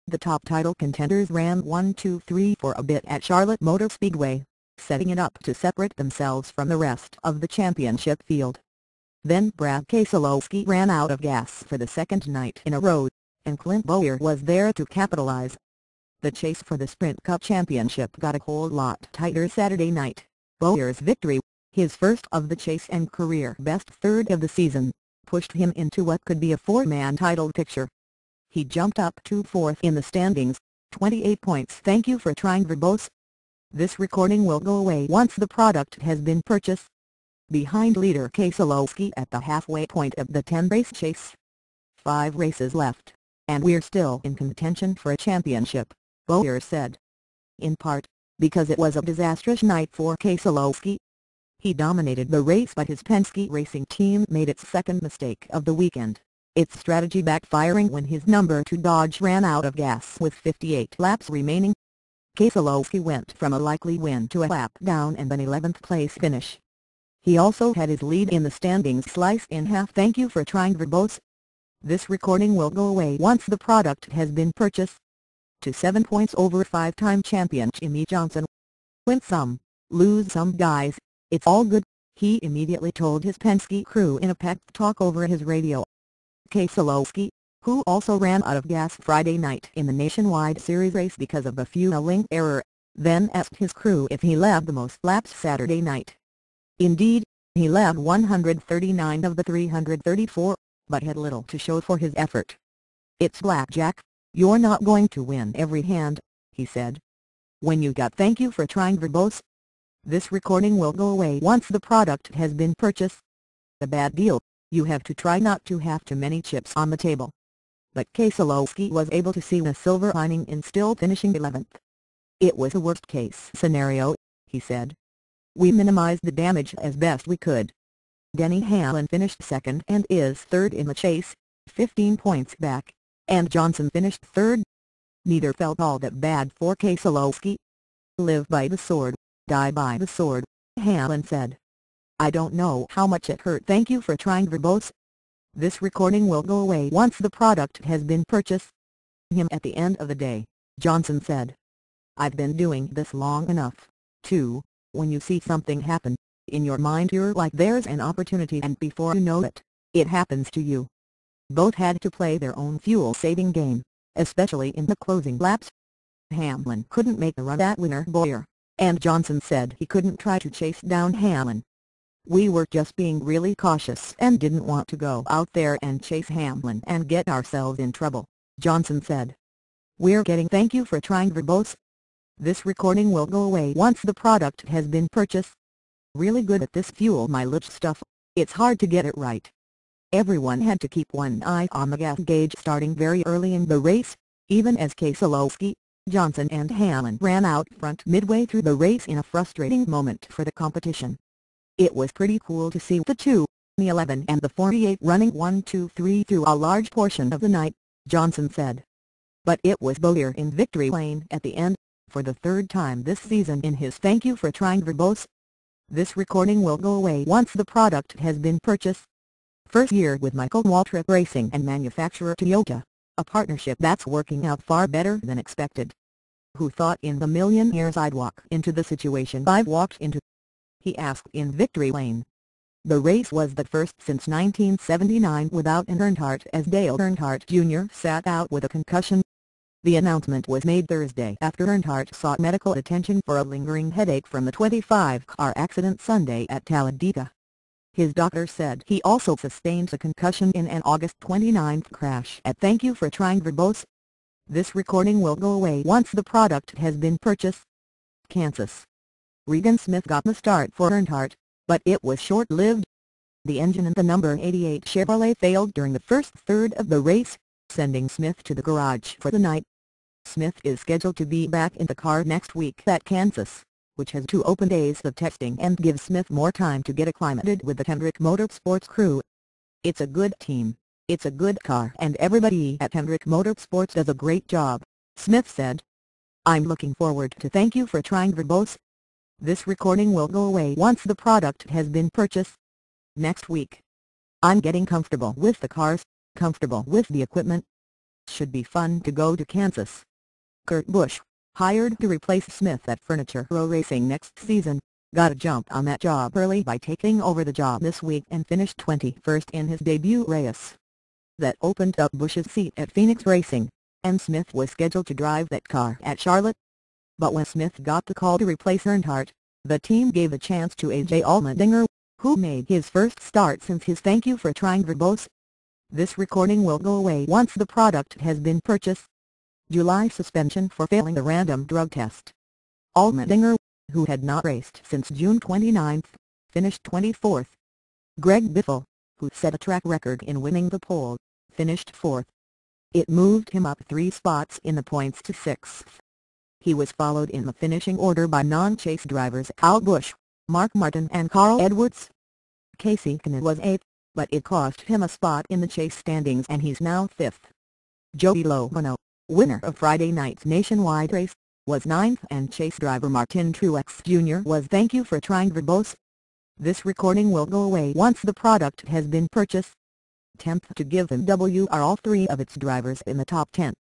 The top title contenders ran 1-2-3 for a bit at Charlotte Motor Speedway, setting it up to separate themselves from the rest of the championship field. Then Brad Keselowski ran out of gas for the second night in a row, and Clint Bowyer was there to capitalize. The chase for the Sprint Cup Championship got a whole lot tighter Saturday night. Bowyer's victory, his first of the chase and career-best third of the season, pushed him into what could be a four-man title picture. He jumped up to fourth in the standings, 28 points. Thank you for trying, verbose. This recording will go away once the product has been purchased. Behind leader Keselowski at the halfway point of the 10-race chase. 5 races left, and we're still in contention for a championship, Bowyer said. In part, because it was a disastrous night for Keselowski. He dominated the race, but his Penske Racing team made its second mistake of the weekend, its strategy backfiring when his number 2 Dodge ran out of gas with 58 laps remaining. Keselowski went from a likely win to a lap down and an 11th place finish. He also had his lead in the standings sliced in half. Thank you for trying, verbose. This recording will go away once the product has been purchased. To 7 points over 5-time champion Jimmy Johnson. Win some, lose some, guys, it's all good, he immediately told his Penske crew in a pep talk over his radio. Keselowski, who also ran out of gas Friday night in the Nationwide Series race because of a fueling error, then asked his crew if he led the most laps Saturday night. Indeed, he led 139 of the 334, but had little to show for his effort. "It's blackjack, you're not going to win every hand," he said. "When you got thank you for trying, verbose." This recording will go away once the product has been purchased. A bad deal, you have to try not to have too many chips on the table. But Keselowski was able to see a silver lining in still finishing 11th. "It was a worst-case scenario," he said. "We minimized the damage as best we could." Denny Hamlin finished second and is third in the chase, 15 points back, and Johnson finished third. Neither felt all that bad for Keselowski. "Live by the sword, die by the sword," Hamlin said. "I don't know how much it hurt. Thank you for trying, verbose." This recording will go away once the product has been purchased. Him at the end of the day, Johnson said. "I've been doing this long enough, too. When you see something happen, in your mind you're like there's an opportunity, and before you know it, it happens to you." Both had to play their own fuel-saving game, especially in the closing laps. Hamlin couldn't make a run at winner Bowyer, and Johnson said he couldn't try to chase down Hamlin. "We were just being really cautious and didn't want to go out there and chase Hamlin and get ourselves in trouble," Johnson said. "We're getting thank you for trying, verbose." This recording will go away once the product has been purchased. "Really good at this fuel mileage stuff, it's hard to get it right." Everyone had to keep one eye on the gas gauge starting very early in the race, even as Keselowski, Johnson and Hamlin ran out front midway through the race in a frustrating moment for the competition. "It was pretty cool to see the 2, the 11 and the 48 running 1-2-3 through a large portion of the night," Johnson said. But it was Bowyer in victory lane at the end, for the third time this season in his "Thank you for trying, verbose." This recording will go away once the product has been purchased. First year with Michael Waltrip Racing and manufacturer Toyota, a partnership that's working out far better than expected. "Who thought in a million years I'd walk into the situation I've walked into?" he asked in victory lane. The race was the first since 1979 without an Earnhardt, as Dale Earnhardt Jr. sat out with a concussion. The announcement was made Thursday after Earnhardt sought medical attention for a lingering headache from the 25-car accident Sunday at Talladega. His doctor said he also sustained a concussion in an August 29 crash at "Thank you for trying, verbose." This recording will go away once the product has been purchased. Kansas. Regan Smith got the start for Earnhardt, but it was short-lived. The engine in the number 88 Chevrolet failed during the first third of the race, sending Smith to the garage for the night. Smith is scheduled to be back in the car next week at Kansas, which has 2 open days of testing and gives Smith more time to get acclimated with the Hendrick Motorsports crew. "It's a good team, it's a good car, and everybody at Hendrick Motorsports does a great job," Smith said. "I'm looking forward to "Thank you for trying, verbose." This recording will go away once the product has been purchased. Next week. "I'm getting comfortable with the cars, comfortable with the equipment. Should be fun to go to Kansas. Kurt Busch, hired to replace Smith at Furniture Row Racing next season, got a jump on that job early by taking over the job this week and finished 21st in his debut race. That opened up Busch's seat at Phoenix Racing, and Smith was scheduled to drive that car at Charlotte. But when Smith got the call to replace Earnhardt, the team gave a chance to A.J. Allmendinger, who made his first start since his thank you for trying verbose. This recording will go away once the product has been purchased. July suspension for failing the random drug test. Allmendinger, who had not raced since June 29, finished 24th. Greg Biffle, who set a track record in winning the pole, finished 4th. It moved him up 3 spots in the points to 6th. He was followed in the finishing order by non-chase drivers Kyle Busch, Mark Martin and Carl Edwards. Casey Kinnan was 8th, but it cost him a spot in the chase standings and he's now 5th. Joey Logano, winner of Friday night's nationwide race, was 9th and chase driver Martin Truex Jr. was thank you for trying verbose. This recording will go away once the product has been purchased. 10th to give him W are all 3 of its drivers in the top 10.